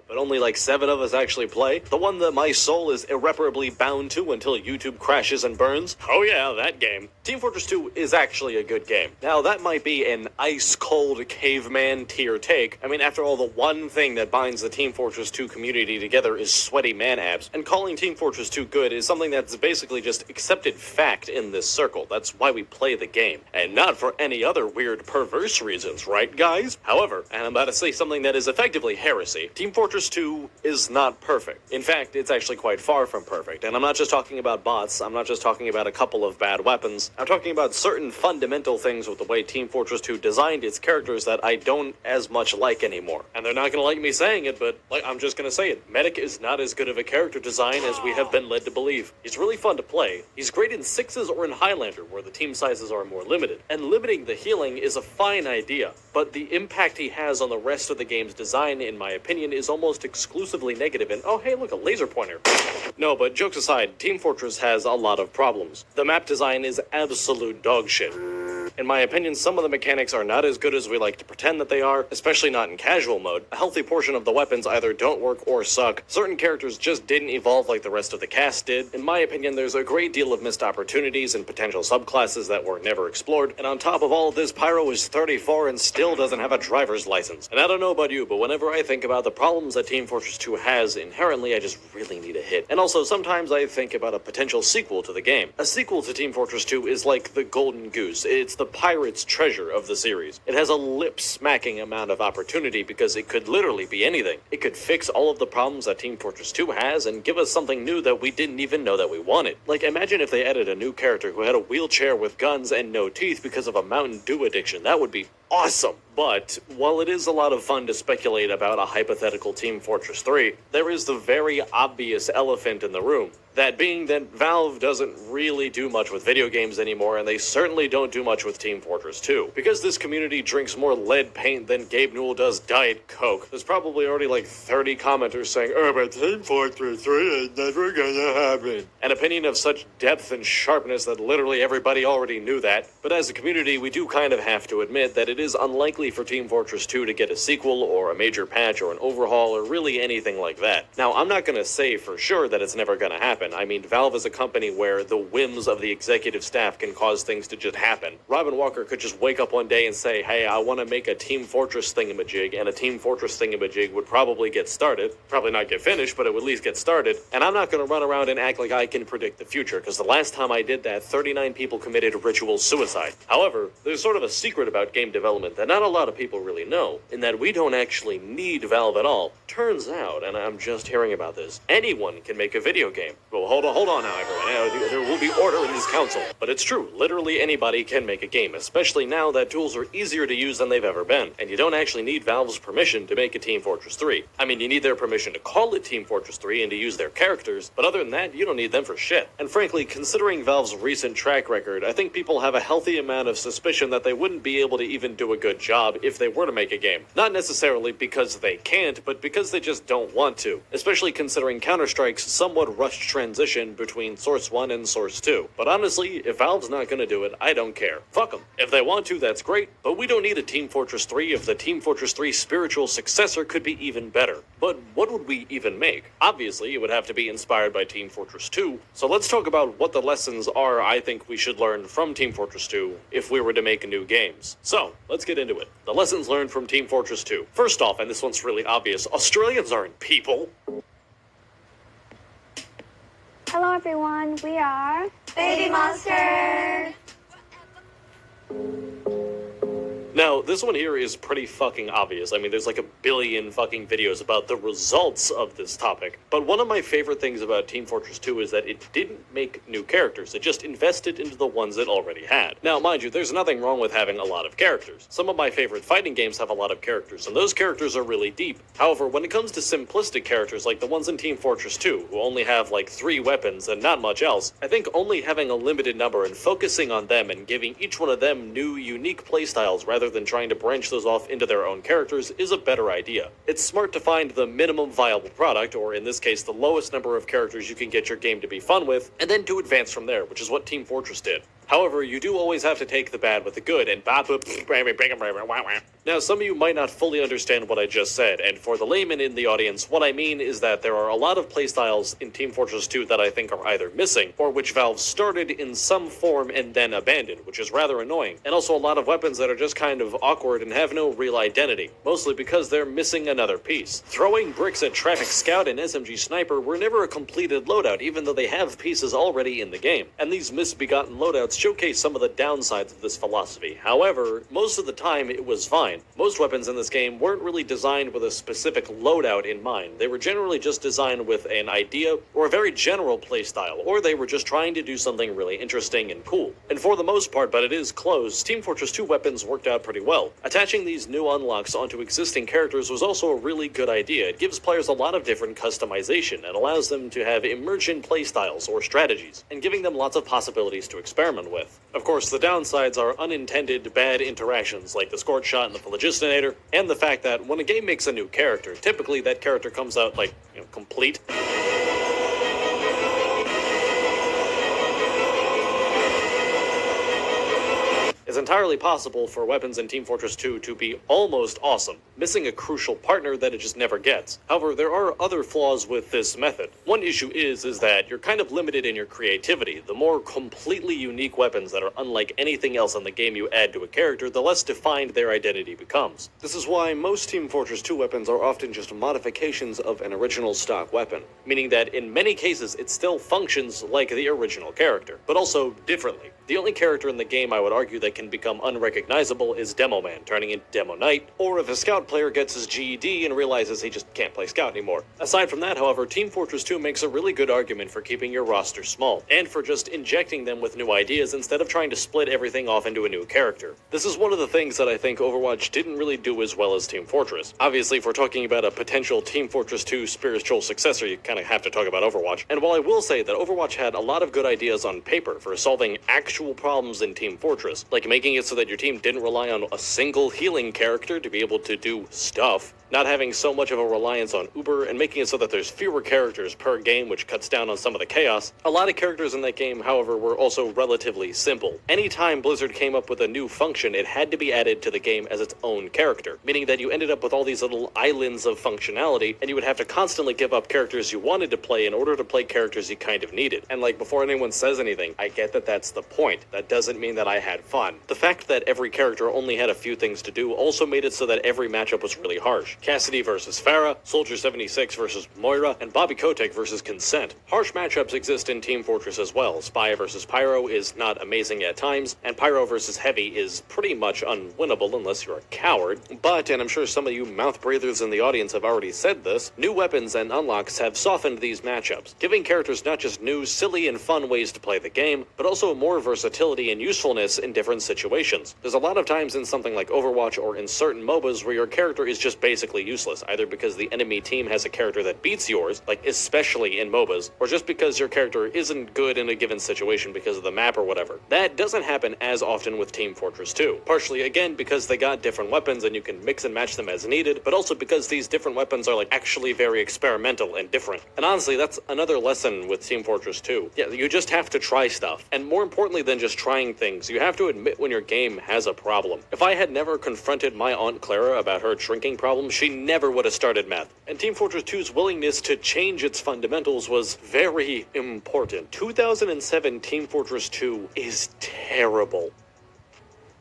but only like 7 of us actually play. The one that my soul is irreparably bound to until YouTube crashes and burns. Oh yeah, that game. Team Fortress 2 is actually a good game. Now that might be an ice-cold caveman tier take. I mean, after all, the one thing that binds the Team Fortress 2 community together is sweaty man abs, and calling Team Fortress 2 good is something that's basically just accepted fact in this circle. That's why we play the game, and not for any other weird perverse reasons, right guys? However, and I'm about to say something that is effectively heresy, Team Fortress 2 is not perfect. In fact, it's actually quite far from perfect, and I'm not just talking about bots, I'm not just talking about a couple of bad weapons, I'm talking about certain fundamental things with the way Team Fortress 2 designed its characters that I don't as much like anymore. And they're not gonna like me saying it, but I'm just gonna say it. Medic is not as good of a character design as we have been led to believe. He's really fun to play. He's great in 6s or in Highlander, where the team sizes are more limited. And limiting the healing is a fine idea, but the impact he has on the rest of the game's design, in my opinion, is almost exclusively negative. And oh hey, look, a laser pointer. No, but jokes aside, Team Fortress has a lot of problems. The map design is absolute dog shit. In my opinion, some of the mechanics are not as good as we like to pretend that they are, especially not in casual mode. A healthy portion of the weapons either don't work or suck. Certain characters just didn't evolve like the rest of the cast did. In my opinion, there's a great deal of missed opportunities and potential subclasses that were never explored. And on top of all of this, Pyro is 34 and still doesn't have a driver's license. And I don't know about you, but whenever I think about the problems that Team Fortress 2 has inherently, I just really need a hit. And also, sometimes I think about a potential sequel to the game. A sequel to Team Fortress 2 is like the golden goose. It's the pirate's treasure of the series. It has a lip-smacking amount of opportunity because it could literally be anything. It could fix all of the problems that Team Fortress 2 has and give us something new that we didn't even know that we wanted. Like, imagine if they added a new character who had a wheelchair with guns and no teeth because of a Mountain Dew addiction. That would be awesome. But while it is a lot of fun to speculate about a hypothetical Team Fortress 3, there is the very obvious elephant in the room. That being that Valve doesn't really do much with video games anymore, and they certainly don't do much with Team Fortress 2. Because this community drinks more lead paint than Gabe Newell does Diet Coke, there's probably already like 30 commenters saying, "Oh, but Team Fortress 3 is never gonna happen." An opinion of such depth and sharpness that literally everybody already knew that. But as a community, we do kind of have to admit that it is unlikely for Team Fortress 2 to get a sequel or a major patch or an overhaul or really anything like that. Now, I'm not gonna say for sure that it's never gonna happen. I mean, Valve is a company where the whims of the executive staff can cause things to just happen. Robin Walker could just wake up one day and say, "Hey, I want to make a Team Fortress thingamajig," and a Team Fortress thingamajig would probably get started. Probably not get finished, but it would at least get started. And I'm not going to run around and act like I can predict the future, because the last time I did that, 39 people committed ritual suicide. However, there's sort of a secret about game development that not a lot of people really know, in that we don't actually need Valve at all. Turns out, and I'm just hearing about this, anyone can make a video game. Well, hold on now, everyone. There will be order in this council. But it's true, literally anybody can make a game, especially now that tools are easier to use than they've ever been. And you don't actually need Valve's permission to make a Team Fortress 3. I mean, you need their permission to call it Team Fortress 3 and to use their characters, but other than that, you don't need them for shit. And frankly, considering Valve's recent track record, I think people have a healthy amount of suspicion that they wouldn't be able to even do a good job if they were to make a game. Not necessarily because they can't, but because they just don't want to. Especially considering Counter-Strike's somewhat rushed transition between Source 1 and Source 2. But honestly, if Valve's not gonna do it, I don't care. Fuck them. If they want to, that's great, but we don't need a Team Fortress 3 if the Team Fortress 3 spiritual successor could be even better. But what would we even make? Obviously, it would have to be inspired by Team Fortress 2, so let's talk about what the lessons are I think we should learn from Team Fortress 2 if we were to make new games. So, let's get into it. The lessons learned from Team Fortress 2. First off, and this one's really obvious, Australians aren't people. Hello everyone, we are Baby Monster! Now, this one here is pretty fucking obvious. I mean, there's like a billion fucking videos about the results of this topic. But one of my favorite things about Team Fortress 2 is that it didn't make new characters. It just invested into the ones it already had. Now, mind you, there's nothing wrong with having a lot of characters. Some of my favorite fighting games have a lot of characters, and those characters are really deep. However, when it comes to simplistic characters like the ones in Team Fortress 2, who only have like 3 weapons and not much else, I think only having a limited number and focusing on them and giving each one of them new, unique playstyles rather than trying to branch those off into their own characters is a better idea. It's smart to find the minimum viable product, or in this case, the lowest number of characters you can get your game to be fun with, and then to advance from there, which is what Team Fortress did. However, you do always have to take the bad with the good, and now some of you might not fully understand what I just said, and for the layman in the audience, what I mean is that there are a lot of playstyles in Team Fortress 2 that I think are either missing, or which Valve started in some form and then abandoned, which is rather annoying, and also a lot of weapons that are just kind of awkward and have no real identity, mostly because they're missing another piece. Throwing bricks at Traffic Scout and SMG Sniper were never a completed loadout, even though they have pieces already in the game, and these misbegotten loadouts showcase some of the downsides of this philosophy. However, most of the time it was fine. Most weapons in this game weren't really designed with a specific loadout in mind. They were generally just designed with an idea or a very general playstyle, or they were just trying to do something really interesting and cool. And for the most part, but it is close, Team Fortress 2 weapons worked out pretty well. Attaching these new unlocks onto existing characters was also a really good idea. It gives players a lot of different customization and allows them to have emergent playstyles or strategies, and giving them lots of possibilities to experiment with. Of course, the downsides are unintended bad interactions like the Scorch Shot and the Phlogiston, and the fact that when a game makes a new character, typically that character comes out like, complete. It's entirely possible for weapons in Team Fortress 2 to be almost awesome, missing a crucial partner that it just never gets. However, there are other flaws with this method. One issue is that you're kind of limited in your creativity. The more completely unique weapons that are unlike anything else in the game you add to a character, the less defined their identity becomes. This is why most Team Fortress 2 weapons are often just modifications of an original stock weapon, meaning that in many cases it still functions like the original character, but also differently. The only character in the game I would argue that can become unrecognizable is Demo Man, turning into Demo Knight, or if a Scout player gets his GED and realizes he just can't play Scout anymore. Aside from that, however, Team Fortress 2 makes a really good argument for keeping your roster small, and for just injecting them with new ideas instead of trying to split everything off into a new character. This is one of the things that I think Overwatch didn't really do as well as Team Fortress. Obviously, if we're talking about a potential Team Fortress 2 spiritual successor, you kind of have to talk about Overwatch. And while I will say that Overwatch had a lot of good ideas on paper for solving actual problems in Team Fortress, like making it so that your team didn't rely on a single healing character to be able to do stuff, not having so much of a reliance on Uber, and making it so that there's fewer characters per game, which cuts down on some of the chaos. A lot of characters in that game, however, were also relatively simple. Anytime Blizzard came up with a new function, it had to be added to the game as its own character, meaning that you ended up with all these little islands of functionality, and you would have to constantly give up characters you wanted to play in order to play characters you kind of needed. And like, before anyone says anything, I get that that's the point. That doesn't mean that I had fun. The fact that every character only had a few things to do also made it so that every matchup was really harsh. Cassidy versus Pharah, Soldier 76 versus Moira, and Bobby Kotick versus Consent. Harsh matchups exist in Team Fortress as well. Spy versus Pyro is not amazing at times, and Pyro versus Heavy is pretty much unwinnable unless you're a coward. But, and I'm sure some of you mouth breathers in the audience have already said this, new weapons and unlocks have softened these matchups, giving characters not just new, silly, and fun ways to play the game, but also more versatility and usefulness in different situations. There's a lot of times in something like Overwatch or in certain MOBAs where your character is just basically useless, either because the enemy team has a character that beats yours, like especially in MOBAs, or just because your character isn't good in a given situation because of the map or whatever. That doesn't happen as often with Team Fortress 2, partially again because they got different weapons and you can mix and match them as needed, but also because these different weapons are like actually very experimental and different. And honestly, that's another lesson with Team Fortress 2. Yeah, you just have to try stuff. And more importantly than just trying things, you have to admit when your game has a problem. If I had never confronted my Aunt Clara about her drinking problem, she never would have started meth. And Team Fortress 2's willingness to change its fundamentals was very important. 2007 Team Fortress 2 is terrible.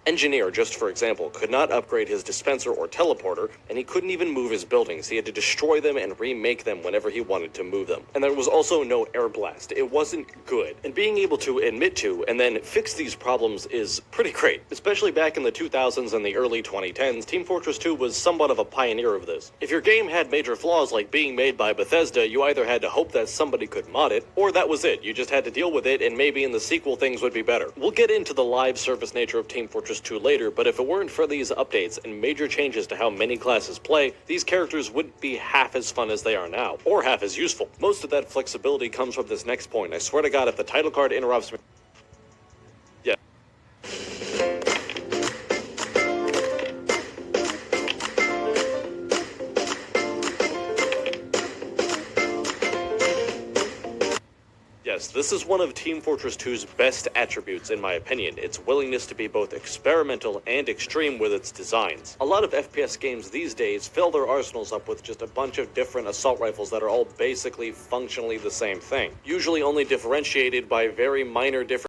Engineer, just for example, could not upgrade his dispenser or teleporter, and he couldn't even move his buildings. He had to destroy them and remake them whenever he wanted to move them. And there was also no air blast. It wasn't good. And being able to admit to and then fix these problems is pretty great. Especially back in the 2000s and the early 2010s, Team Fortress 2 was somewhat of a pioneer of this. If your game had major flaws like being made by Bethesda, you either had to hope that somebody could mod it, or that was it. You just had to deal with it, and maybe in the sequel things would be better. We'll get into the live service nature of Team Fortress 2 later, but if it weren't for these updates and major changes to how many classes play, these characters wouldn't be half as fun as they are now, or half as useful. Most of that flexibility comes from this next point. I swear to God, if the title card interrupts me... Yeah. Yes, Yes, this is one of Team Fortress 2's best attributes in my opinion, its willingness to be both experimental and extreme with its designs. A lot of FPS games these days fill their arsenals up with just a bunch of different assault rifles that are all basically functionally the same thing, usually only differentiated by very minor differences